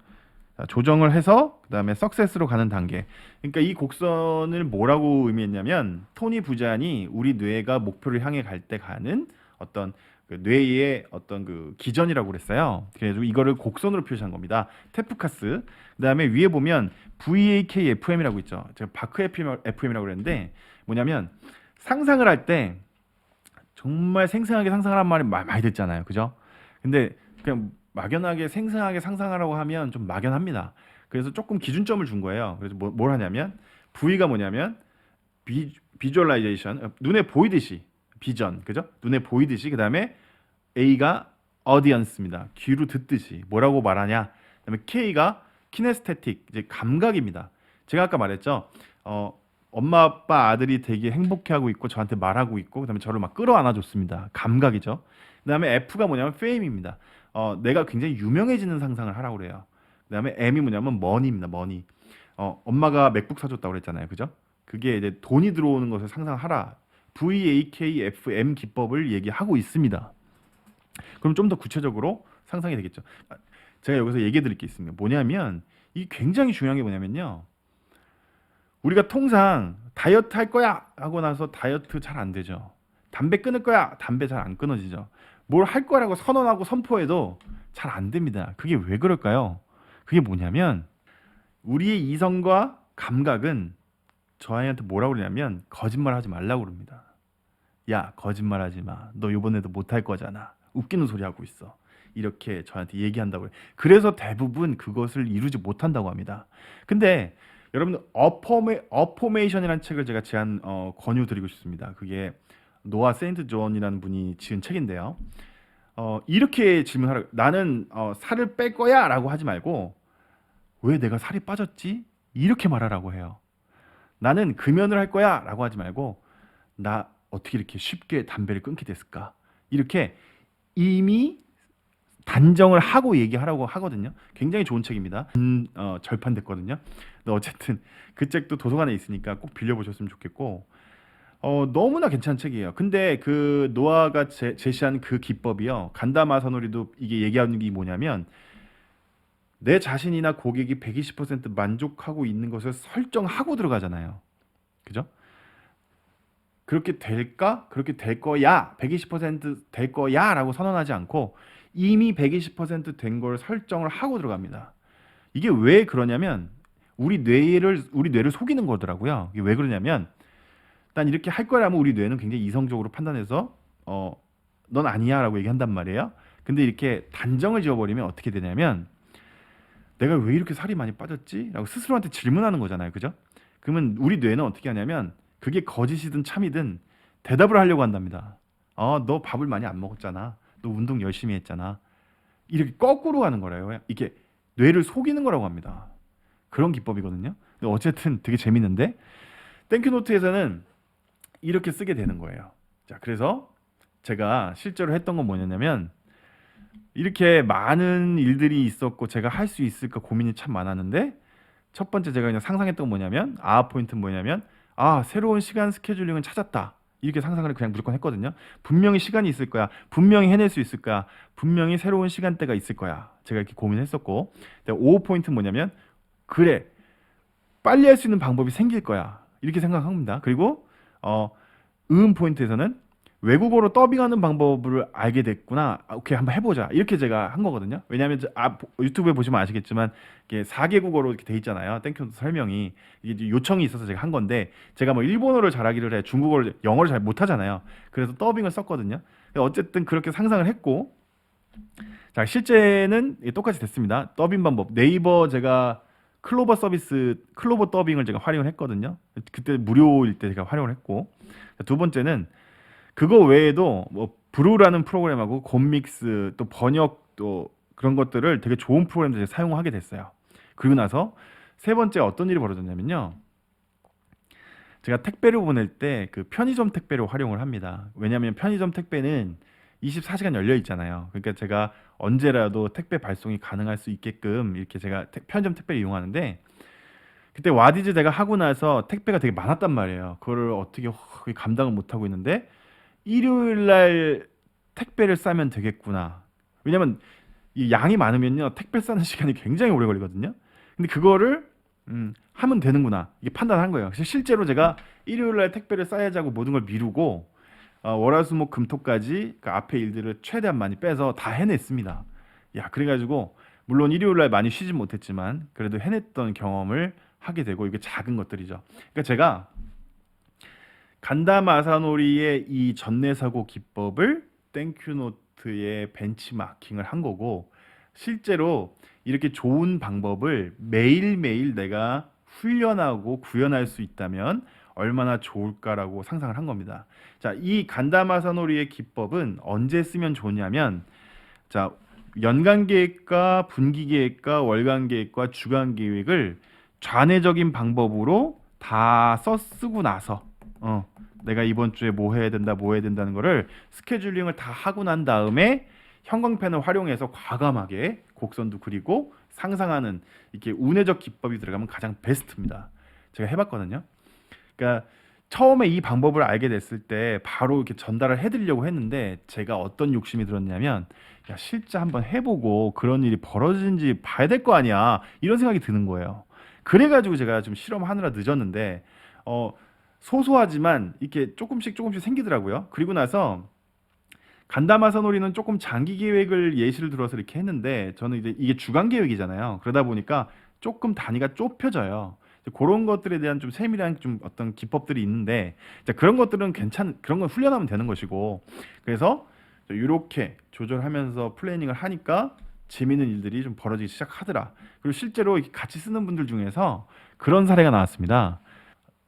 자, 조정을 해서 그다음에 success로 가는 단계. 그러니까 이 곡선을 뭐라고 의미했냐면 토니 부자니 우리 뇌가 목표를 향해 갈 때 가는 어떤 그 뇌의 어떤 그 기전이라고 그랬어요. 그래서 이거를 곡선으로 표시한 겁니다. 테프카스. 그다음에 위에 보면 VAKFM이라고 있죠. 제가 바크 FM이라고 그랬는데 뭐냐면 상상을 할 때 정말 생생하게 상상하란 말이 많이 듣잖아요. 그죠? 근데 그냥 막연하게 생생하게 상상하라고 하면 좀 막연합니다. 그래서 조금 기준점을 준 거예요. 그래서 뭘 하냐면 V가 뭐냐면 비주얼라이제이션 눈에 보이듯이 비전 그죠? 눈에 보이듯이 그다음에 A가 audience입니다. 귀로 듣듯이 뭐라고 말하냐. 그다음에 K가 키네스테틱 이제 감각입니다. 제가 아까 말했죠. 엄마 아빠 아들이 되게 행복해하고 있고 저한테 말하고 있고 그다음에 저를 막 끌어안아 줬습니다. 감각이죠. 그다음에 F가 뭐냐면 fame입니다. 내가 굉장히 유명해지는 상상을 하라고 그래요. 그다음에 M이 뭐냐면 money입니다. money. 엄마가 맥북 사줬다고 그랬잖아요. 그죠? 그게 이제 돈이 들어오는 것을 상상하라. VAKFM 기법을 얘기하고 있습니다. 그럼 좀 더 구체적으로 상상이 되겠죠. 제가 여기서 얘기해 드릴 게 있습니다. 뭐냐면 이 굉장히 중요한 게 뭐냐면요. 우리가 통상 다이어트 할 거야 하고 나서 다이어트 잘 안 되죠. 담배 끊을 거야 담배 잘 안 끊어지죠. 뭘 할 거라고 선언하고 선포해도 잘 안 됩니다. 그게 왜 그럴까요? 그게 뭐냐면 우리의 이성과 감각은 저 아이한테 뭐라고 그러냐면 거짓말 하지 말라고 그럽니다. 야 거짓말 하지 마. 너 이번에도 못 할 거잖아. 웃기는 소리 하고 있어. 이렇게 저한테 얘기한다고 해요. 그래서 대부분 그것을 이루지 못한다고 합니다. 근데 여러분들 어포메이션이라는 책을 제가 권유드리고 싶습니다. 그게 노아 세인트 존이라는 분이 지은 책인데요. 이렇게 질문하라. 나는 살을 뺄 거야라고 하지 말고 왜 내가 살이 빠졌지? 이렇게 말하라고 해요. 나는 금연을 할 거야 라고 하지 말고 나 어떻게 이렇게 쉽게 담배를 끊게 됐을까? 이렇게 이미 단정을 하고 얘기하라고 하거든요. 굉장히 좋은 책입니다. 절판됐거든요. 근데 어쨌든 그 책도 도서관에 있으니까 꼭 빌려보셨으면 좋겠고 너무나 괜찮은 책이에요. 근데 그 노아가 제시한 그 기법이요. 간다마사노리도 이게 얘기하는 게 뭐냐면 내 자신이나 고객이 120% 만족하고 있는 것을 설정하고 들어가잖아요. 그죠? 그렇게 될까? 그렇게 될 거야. 120%될 거야라고 선언하지 않고 이미 120%된 걸 설정을 하고 들어갑니다. 이게 왜 그러냐면 우리 뇌를 속이는 거더라고요. 이게 왜 그러냐면 난 이렇게 할 거라면 우리 뇌는 굉장히 이성적으로 판단해서 넌 아니야라고 얘기한단 말이에요. 근데 이렇게 단정을 지어버리면 어떻게 되냐면 내가 왜 이렇게 살이 많이 빠졌지? 라고 스스로한테 질문하는 거잖아요. 그죠? 그러면 우리 뇌는 어떻게 하냐면 그게 거짓이든 참이든 대답을 하려고 한답니다. 너 밥을 많이 안 먹었잖아. 너 운동 열심히 했잖아. 이렇게 거꾸로 가는 거래요. 이게 뇌를 속이는 거라고 합니다. 그런 기법이거든요. 근데 어쨌든 되게 재밌는데 땡큐노트에서는 이렇게 쓰게 되는 거예요. 자, 그래서 제가 실제로 했던 건 뭐냐면 이렇게 많은 일들이 있었고 제가 할 수 있을까 고민이 참 많았는데 첫 번째 제가 그냥 상상했던 건 뭐냐면 포인트는 뭐냐면 새로운 시간 스케줄링을 찾았다. 이렇게 상상을 그냥 무조건 했거든요. 분명히 시간이 있을 거야. 분명히 해낼 수 있을 거야. 분명히 새로운 시간대가 있을 거야. 제가 이렇게 고민했었고 5포인트는 뭐냐면 그래. 빨리 할 수 있는 방법이 생길 거야. 이렇게 생각합니다. 그리고 포인트에서는 외국어로 더빙하는 방법을 알게 됐구나. 오케이, 한번 해보자. 이렇게 제가 한 거거든요. 왜냐하면 유튜브에 보시면 아시겠지만 이게 4개국어로 이렇게 돼 있잖아요. 땡큐 설명이 이게 요청이 있어서 제가 한 건데 제가 뭐 일본어를 잘하기를 해, 중국어를 영어를 잘 못하잖아요. 그래서 더빙을 썼거든요. 어쨌든 그렇게 상상을 했고 자 실제는 똑같이 됐습니다. 더빙 방법 네이버 제가 클로버 더빙을 제가 활용을 했거든요. 그때 무료일 때 제가 활용을 했고 두 번째는 그거 외에도 뭐 브루라는 프로그램하고 곰믹스 또 번역 또 그런 것들을 되게 좋은 프로그램들 사용하게 됐어요. 그리고 나서 세 번째 어떤 일이 벌어졌냐면요. 제가 택배를 보낼 때 그 편의점 택배를 활용을 합니다. 왜냐하면 편의점 택배는 24시간 열려 있잖아요. 그러니까 제가 언제라도 택배 발송이 가능할 수 있게끔 이렇게 제가 편의점 택배를 이용하는데 그때 와디즈 내가 하고 나서 택배가 되게 많았단 말이에요. 그거를 어떻게 감당을 못 하고 있는데 일요일 날 택배를 싸면 되겠구나. 왜냐면 이 양이 많으면요 택배 싸는 시간이 굉장히 오래 걸리거든요. 근데 그거를 하면 되는구나 이게 판단한 거예요. 그래서 실제로 제가 일요일 날 택배를 싸야지 하고 모든 걸 미루고 월화수목금토까지 그 앞에 일들을 최대한 많이 빼서 다 해냈습니다. 야 그래가지고 물론 일요일 날 많이 쉬진 못했지만 그래도 해냈던 경험을 하게 되고 이게 작은 것들이죠. 그러니까 제가 간다 마사노리의 이 전내사고 기법을 땡큐노트에 벤치마킹을 한 거고 실제로 이렇게 좋은 방법을 매일매일 내가 훈련하고 구현할 수 있다면 얼마나 좋을까라고 상상을 한 겁니다. 자, 이 간다 마사노리의 기법은 언제 쓰면 좋냐면 자, 연간 계획과 분기 계획과 월간 계획과 주간 계획을 좌뇌적인 방법으로 다 쓰고 나서 내가 이번 주에 뭐 해야 된다, 뭐 해야 된다는 거를 스케줄링을 다 하고 난 다음에 형광펜을 활용해서 과감하게 곡선도 그리고 상상하는 이렇게 운해적 기법이 들어가면 가장 베스트입니다. 제가 해봤거든요. 그러니까 처음에 이 방법을 알게 됐을 때 바로 이렇게 전달을 해드리려고 했는데 제가 어떤 욕심이 들었냐면 야 실제 한번 해보고 그런 일이 벌어지는지 봐야 될 거 아니야 이런 생각이 드는 거예요. 그래가지고 제가 좀 실험하느라 늦었는데 소소하지만 이렇게 조금씩 생기더라고요. 그리고 나서 간다마사노리는 조금 장기 계획을 예시를 들어서 이렇게 했는데 저는 이제 이게 주간 계획이잖아요. 그러다 보니까 조금 단위가 좁혀져요. 그런 것들에 대한 좀 세밀한 좀 어떤 기법들이 있는데 그런 것들은 그런 건 훈련하면 되는 것이고 그래서 이렇게 조절하면서 플래닝을 하니까 재미있는 일들이 좀 벌어지기 시작하더라. 그리고 실제로 같이 쓰는 분들 중에서 그런 사례가 나왔습니다.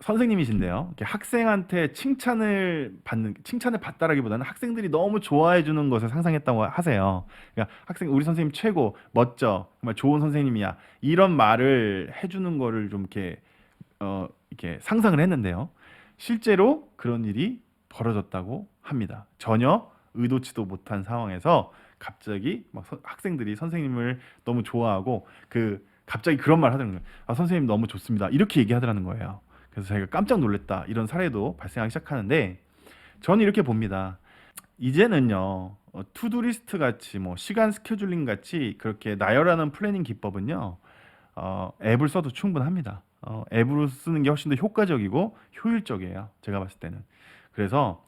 선생님이신데요. 이렇게 학생한테 칭찬을 받다라기보다는 학생들이 너무 좋아해 주는 것을 상상했다고 하세요. 그러니까 학생 우리 선생님 최고, 멋져, 정말 좋은 선생님이야. 이런 말을 해주는 거를 좀 이렇게 상상을 했는데요. 실제로 그런 일이 벌어졌다고 합니다. 전혀 의도치도 못한 상황에서 갑자기 막 학생들이 선생님을 너무 좋아하고 갑자기 그런 말 하더라는 거예요. 아, 선생님 너무 좋습니다. 이렇게 얘기하더라는 거예요. 그래서 자기가 깜짝 놀랐다. 이런 사례도 발생하기 시작하는데 저는 이렇게 봅니다. 이제는요. 투두리스트 같이 뭐 시간 스케줄링 같이 그렇게 나열하는 플래닝 기법은요. 앱을 써도 충분합니다. 앱으로 쓰는 게 훨씬 더 효과적이고 효율적이에요. 제가 봤을 때는. 그래서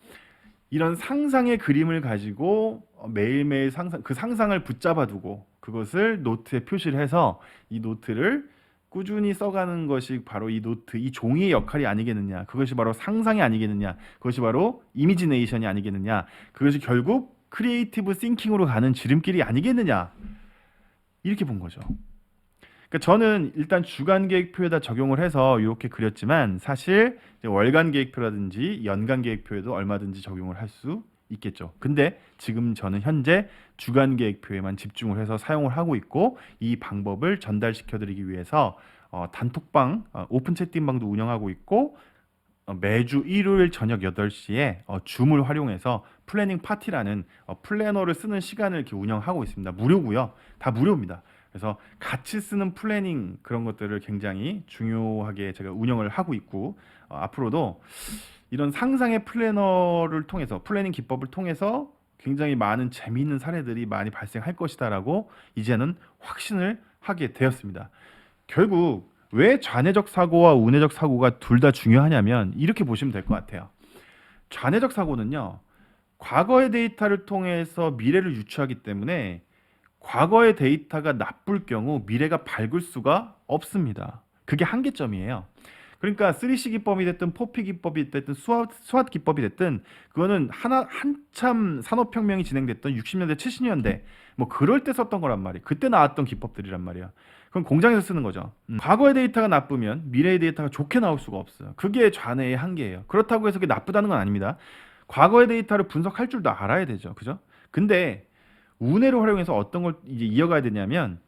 이런 상상의 그림을 가지고 매일매일 그 상상을 붙잡아 두고 그것을 노트에 표시를 해서 이 노트를 꾸준히 써가는 것이 바로 이 노트, 이 종이의 역할이 아니겠느냐. 그것이 바로 상상이 아니겠느냐. 그것이 바로 이미지네이션이 아니겠느냐. 그것이 결국 크리에이티브 싱킹으로 가는 지름길이 아니겠느냐. 이렇게 본 거죠. 그러니까 저는 일단 주간 계획표에다 적용을 해서 이렇게 그렸지만 사실 월간 계획표라든지 연간 계획표에도 얼마든지 적용을 할 수 있겠죠. 근데 지금 저는 현재 주간 계획표에만 집중을 해서 사용을 하고 있고 이 방법을 전달시켜 드리기 위해서 단톡방, 오픈 채팅방도 운영하고 있고 매주 일요일 저녁 8시에 줌을 활용해서 플래닝 파티라는 플래너를 쓰는 시간을 이렇게 운영하고 있습니다. 무료고요. 다 무료입니다. 그래서 같이 쓰는 플래닝 그런 것들을 굉장히 중요하게 제가 운영을 하고 있고 앞으로도 이런 상상의 플래너를 통해서 플래닝 기법을 통해서 굉장히 많은 재미있는 사례들이 많이 발생할 것이다라고 이제는 확신을 하게 되었습니다. 결국 왜 좌뇌적 사고와 우뇌적 사고가 둘 다 중요하냐면 이렇게 보시면 될 것 같아요. 좌뇌적 사고는요. 과거의 데이터를 통해서 미래를 유추하기 때문에 과거의 데이터가 나쁠 경우 미래가 밝을 수가 없습니다. 그게 한계점이에요. 그러니까 3C 기법이 됐든 4P 기법이 됐든 수학 기법이 됐든 그거는 한참 산업혁명이 진행됐던 60년대 70년대 뭐 그럴 때 썼던 거란 말이에요. 그때 나왔던 기법들이란 말이에요. 그럼 공장에서 쓰는 거죠. 과거의 데이터가 나쁘면 미래의 데이터가 좋게 나올 수가 없어요. 그게 좌뇌의 한계예요. 그렇다고 해서 그게 나쁘다는 건 아닙니다. 과거의 데이터를 분석할 줄도 알아야 되죠. 그죠? 근데 우뇌를 활용해서 어떤 걸 이제 이어가야 되냐면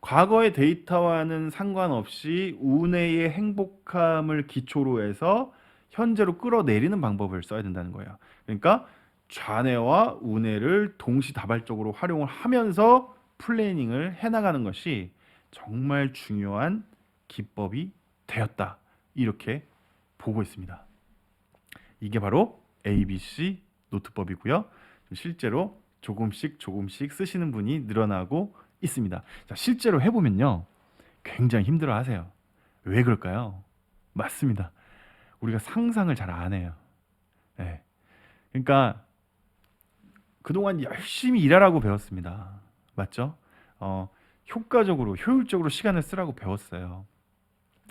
과거의 데이터와는 상관없이 우뇌의 행복함을 기초로 해서 현재로 끌어내리는 방법을 써야 된다는 거예요. 그러니까 좌뇌와 우뇌를 동시다발적으로 활용을 하면서 플래닝을 해나가는 것이 정말 중요한 기법이 되었다. 이렇게 보고 있습니다. 이게 바로 ABC 노트법이고요. 실제로 조금씩 쓰시는 분이 늘어나고 있습니다. 자, 실제로 해보면요. 굉장히 힘들어 하세요. 왜 그럴까요? 맞습니다. 우리가 상상을 잘 안 해요. 네. 그러니까 그동안 열심히 일하라고 배웠습니다. 맞죠? 효과적으로, 효율적으로 시간을 쓰라고 배웠어요.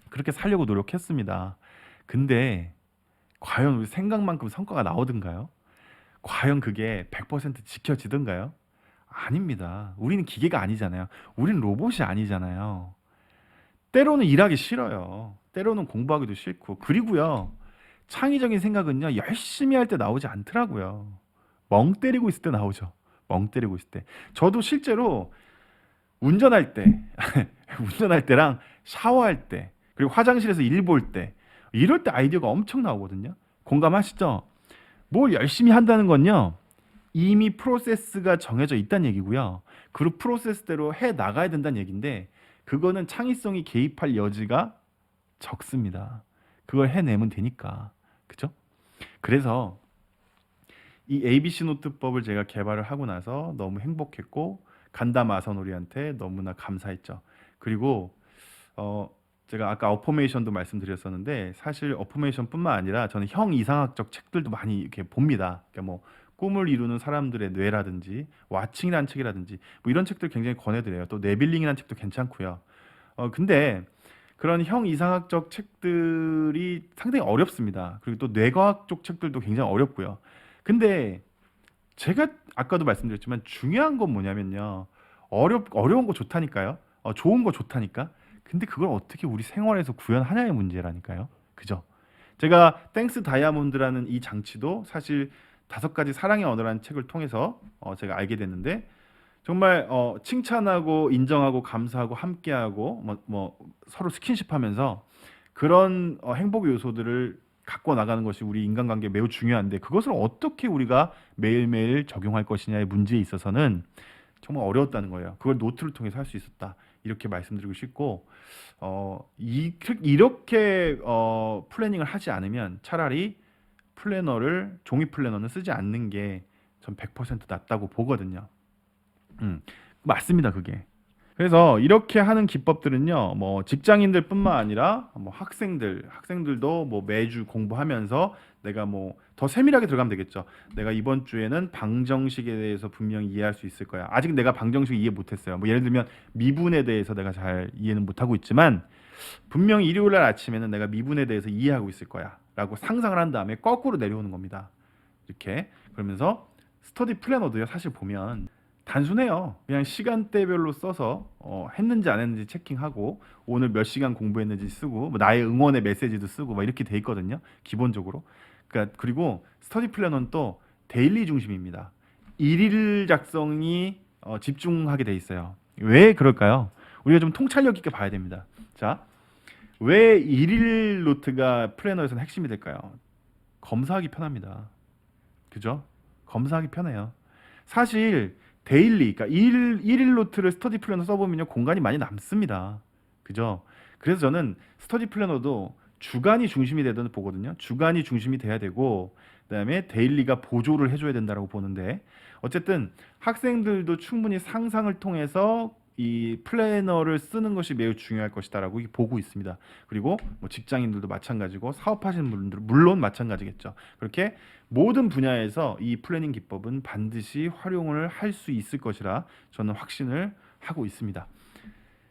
그렇게 살려고 노력했습니다. 근데 과연 우리 생각만큼 성과가 나오던가요? 과연 그게 100% 지켜지던가요? 아닙니다. 우리는 기계가 아니잖아요. 우리는 로봇이 아니잖아요. 때로는 일하기 싫어요. 때로는 공부하기도 싫고. 그리고요. 창의적인 생각은요. 열심히 할 때 나오지 않더라고요. 멍 때리고 있을 때 나오죠. 멍 때리고 있을 때. 저도 실제로 운전할 때, 운전할 때랑 샤워할 때, 그리고 화장실에서 일 볼 때, 이럴 때 아이디어가 엄청 나오거든요. 공감하시죠? 뭘 열심히 한다는 건요. 이미 프로세스가 정해져 있다는 얘기고요. 그 프로세스대로 해 나가야 된다는 얘기인데 그거는 창의성이 개입할 여지가 적습니다. 그걸 해내면 되니까. 그죠? 그래서 이 ABC 노트법을 제가 개발을 하고 나서 너무 행복했고 간담 아사노리한테 너무나 감사했죠. 그리고 제가 아까 어포메이션도 말씀드렸었는데 사실 어포메이션뿐만 아니라 저는 형 이상학적 책들도 많이 이렇게 봅니다. 그러니까 뭐 꿈을 이루는 사람들의 뇌라든지 와칭이라는 책이라든지 뭐 이런 책들 굉장히 권해드려요. 또 네빌링이라는 책도 괜찮고요. 근데 그런 형 이상학적 책들이 상당히 어렵습니다. 그리고 또 뇌과학 쪽 책들도 굉장히 어렵고요. 근데 제가 아까도 말씀드렸지만 중요한 건 뭐냐면요. 어려운 거 좋다니까요. 좋은 거 좋다니까. 근데 그걸 어떻게 우리 생활에서 구현하냐의 문제라니까요. 그죠? 제가 땡스 다이아몬드라는 이 장치도 사실 5가지 사랑의 언어라는 책을 통해서 제가 알게 됐는데 정말 칭찬하고 인정하고 감사하고 함께하고 뭐 서로 스킨십하면서 그런 행복 요소들을 갖고 나가는 것이 우리 인간관계에 매우 중요한데 그것을 어떻게 우리가 매일매일 적용할 것이냐의 문제에 있어서는 정말 어려웠다는 거예요. 그걸 노트를 통해서 할 수 있었다. 이렇게 말씀드리고 싶고 이렇게 플래닝을 하지 않으면 차라리 종이 플래너는 쓰지 않는 게 전 100% 낫다고 보거든요. 음, 맞습니다, 그게. 그래서 이렇게 하는 기법들은요, 뭐 직장인들뿐만 아니라 뭐 학생들도 뭐 매주 공부하면서 내가 뭐 더 세밀하게 들어가면 되겠죠. 내가 이번 주에는 방정식에 대해서 분명히 이해할 수 있을 거야. 아직 내가 방정식 이해 못했어요. 뭐 예를 들면 미분에 대해서 내가 잘 이해는 못하고 있지만 분명히 일요일 날 아침에는 내가 미분에 대해서 이해하고 있을 거야라고 상상을 한 다음에 거꾸로 내려오는 겁니다. 이렇게 그러면서 스터디 플래너도요, 사실 보면 단순해요. 그냥 시간대별로 써서 했는지 안 했는지 체킹하고 오늘 몇 시간 공부했는지 쓰고 뭐 나의 응원의 메시지도 쓰고 막 이렇게 돼 있거든요. 기본적으로. 그러니까 그리고 스터디 플래너는 또 데일리 중심입니다. 일일 작성이 집중하게 돼 있어요. 왜 그럴까요? 우리가 좀 통찰력 있게 봐야 됩니다. 자, 왜 일일 노트가 플래너에서는 핵심이 될까요? 검사하기 편합니다. 그죠? 검사하기 편해요. 사실 데일리, 그러니까 일일 노트를 스터디 플래너 써보면요 공간이 많이 남습니다. 그죠? 그래서 저는 스터디 플래너도 주간이 중심이 되든 보거든요. 주간이 중심이 돼야 되고 그다음에 데일리가 보조를 해줘야 된다고 보는데 어쨌든 학생들도 충분히 상상을 통해서 이 플래너를 쓰는 것이 매우 중요할 것이다라고 보고 있습니다. 그리고 뭐 직장인들도 마찬가지고 사업하시는 분들 물론 마찬가지겠죠. 그렇게 모든 분야에서 이 플래닝 기법은 반드시 활용을 할 수 있을 것이라 저는 확신을 하고 있습니다.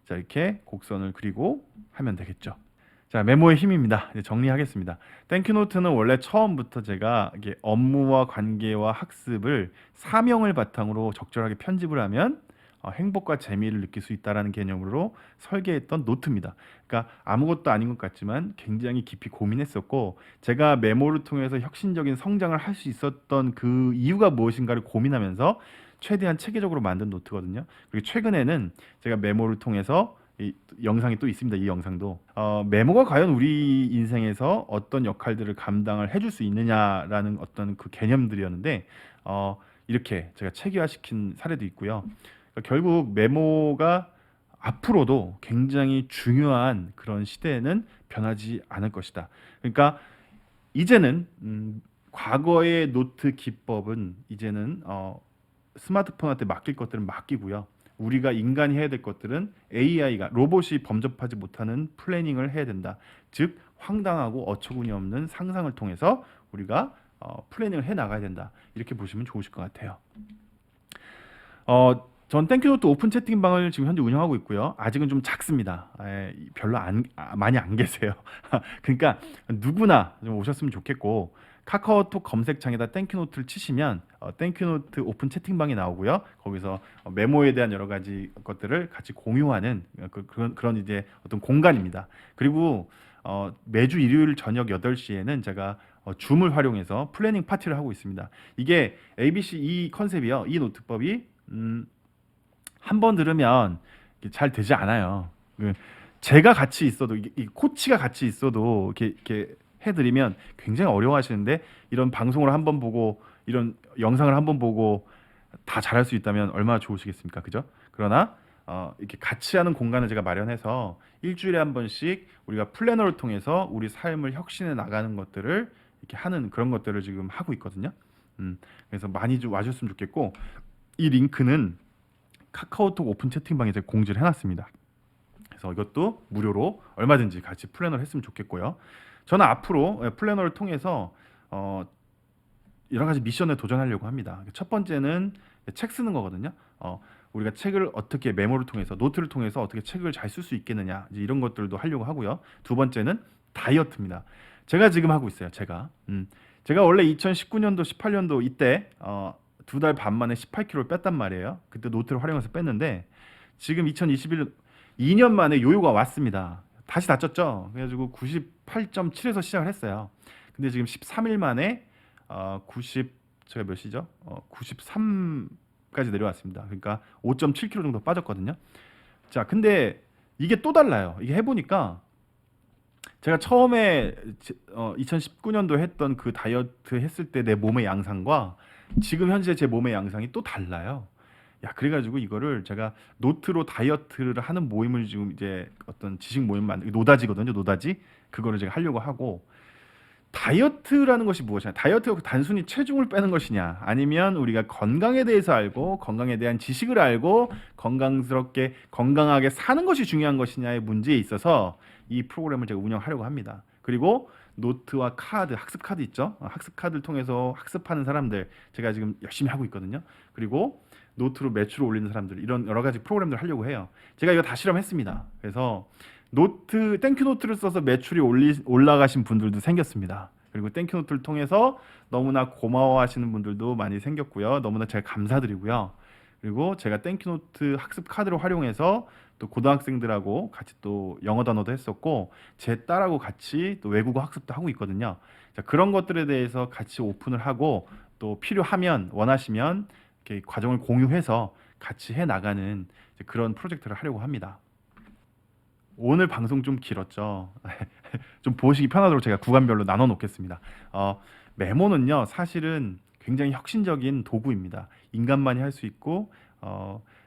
자, 이렇게 곡선을 그리고 하면 되겠죠. 자, 메모의 힘입니다. 이제 정리하겠습니다. 땡큐노트는 원래 처음부터 제가 이게 업무와 관계와 학습을 사명을 바탕으로 적절하게 편집을 하면 행복과 재미를 느낄 수 있다라는 개념으로 설계했던 노트입니다. 그러니까 아무것도 아닌 것 같지만 굉장히 깊이 고민했었고 제가 메모를 통해서 혁신적인 성장을 할 수 있었던 그 이유가 무엇인가를 고민하면서 최대한 체계적으로 만든 노트거든요. 그리고 최근에는 제가 메모를 통해서 이 영상이 또 있습니다. 이 영상도 메모가 과연 우리 인생에서 어떤 역할들을 감당을 해줄 수 있느냐라는 어떤 그 개념들이었는데 이렇게 제가 체계화시킨 사례도 있고요. 그러니까 결국 메모가 앞으로도 굉장히 중요한 그런 시대에는 변하지 않을 것이다. 그러니까 이제는 과거의 노트 기법은 이제는 스마트폰한테 맡길 것들은 맡기고요. 우리가 인간이 해야 될 것들은 AI가 로봇이 범접하지 못하는 플래닝을 해야 된다. 즉 황당하고 어처구니 없는 상상을 통해서 우리가 플래닝을 해 나가야 된다. 이렇게 보시면 좋으실 것 같아요. 전 땡큐노트 오픈 채팅방을 지금 현재 운영하고 있고요. 아직은 좀 작습니다. 별로 많이 안 계세요. 그러니까 누구나 좀 오셨으면 좋겠고 카카오톡 검색창에다 땡큐노트를 치시면 땡큐노트 오픈 채팅방이 나오고요. 거기서 메모에 대한 여러 가지 것들을 같이 공유하는 그런 이제 어떤 공간입니다. 그리고 매주 일요일 저녁 8시에는 제가 줌을 활용해서 플래닝 파티를 하고 있습니다. 이게 ABC 이 컨셉이요. 이 노트법이 한 번 들으면 잘 되지 않아요. 제가 같이 있어도 이 코치가 같이 있어도 이렇게 해드리면 굉장히 어려워하시는데 이런 방송을 한번 보고 이런 영상을 한번 보고 다 잘할 수 있다면 얼마나 좋으시겠습니까? 그죠? 그러나 이렇게 같이 하는 공간을 제가 마련해서 일주일에 한 번씩 우리가 플래너를 통해서 우리 삶을 혁신해 나가는 것들을 이렇게 하는 그런 것들을 지금 하고 있거든요. 그래서 많이 좀 와주셨으면 좋겠고 이 링크는 카카오톡 오픈 채팅방에 제가 공지를 해놨습니다. 그래서 이것도 무료로 얼마든지 같이 플래너를 했으면 좋겠고요. 저는 앞으로 플래너를 통해서 여러 가지 미션에 도전하려고 합니다. 첫 번째는 책 쓰는 거거든요. 우리가 책을 어떻게 메모를 통해서 노트를 통해서 어떻게 책을 잘 쓸 수 있겠느냐 이제 이런 것들도 하려고 하고요. 두 번째는 다이어트입니다. 제가 지금 하고 있어요. 제가 원래 2019년도 18년도 이때 2달 반 만에 18kg를 뺐단 말이에요. 그때 노트를 활용해서 뺐는데 지금 2021년 2년 만에 요요가 왔습니다. 다시 낮췄죠. 그래가지고 98.7에서 시작을 했어요. 근데 지금 13일 만에 90 제가 몇 시죠? 93까지 내려왔습니다. 그러니까 5.7kg 정도 빠졌거든요. 자, 근데 이게 또 달라요. 이게 해보니까 제가 처음에 2019년도 했던 그 다이어트 했을 때 내 몸의 양상과 지금 현재 제 몸의 양상이 또 달라요. 야, 그래가지고 이거를 제가 노트로 다이어트를 하는 모임을 지금 이제 어떤 지식 모임 노다지거든요. 노다지 그거를 제가 하려고 하고 다이어트라는 것이 무엇이냐? 다이어트가 단순히 체중을 빼는 것이냐? 아니면 우리가 건강에 대해서 알고 건강에 대한 지식을 알고 건강스럽게 건강하게 사는 것이 중요한 것이냐의 문제에 있어서 이 프로그램을 제가 운영하려고 합니다. 그리고 노트와 카드, 학습 카드 있죠? 학습 카드를 통해서 학습하는 사람들 제가 지금 열심히 하고 있거든요. 그리고 노트로 매출을 올리는 사람들 이런 여러 가지 프로그램들을 하려고 해요. 제가 이거 다 실험했습니다. 그래서 노트 땡큐 노트를 써서 매출이 올라가신 분들도 생겼습니다. 그리고 땡큐 노트를 통해서 너무나 고마워하시는 분들도 많이 생겼고요. 너무나 제가 감사드리고요. 그리고 제가 땡큐 노트 학습 카드를 활용해서 또 고등학생들하고 같이 또 영어 단어도 했었고 제 딸하고 같이 또 외국어 학습도 하고 있거든요. 자, 그런 것들에 대해서 같이 오픈을 하고 또 필요하면 원하시면 이렇게 과정을 공유해서 같이 해 나가는 그런 프로젝트를 하려고 합니다. 오늘 방송 좀 길었죠. 좀 보시기 편하도록 제가 구간별로 나눠 놓겠습니다. 메모는요, 사실은 굉장히 혁신적인 도구입니다. 인간만이 할 수 있고,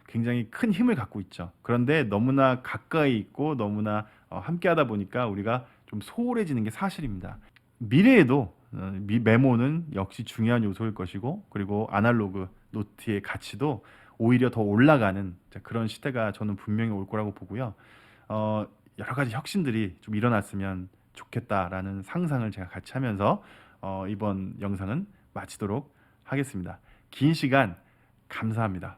굉장히 큰 힘을 갖고 있죠. 그런데 너무나 가까이 있고, 너무나 함께 하다 보니까 우리가 좀 소홀해지는 게 사실입니다. 미래에도 메모는 역시 중요한 요소일 것이고, 그리고 아날로그 노트의 가치도 오히려 더 올라가는 그런 시대가 저는 분명히 올 거라고 보고요. 여러 가지 혁신들이 좀 일어났으면 좋겠다라는 상상을 제가 같이 하면서 이번 영상은 마치도록 하겠습니다. 긴 시간 감사합니다.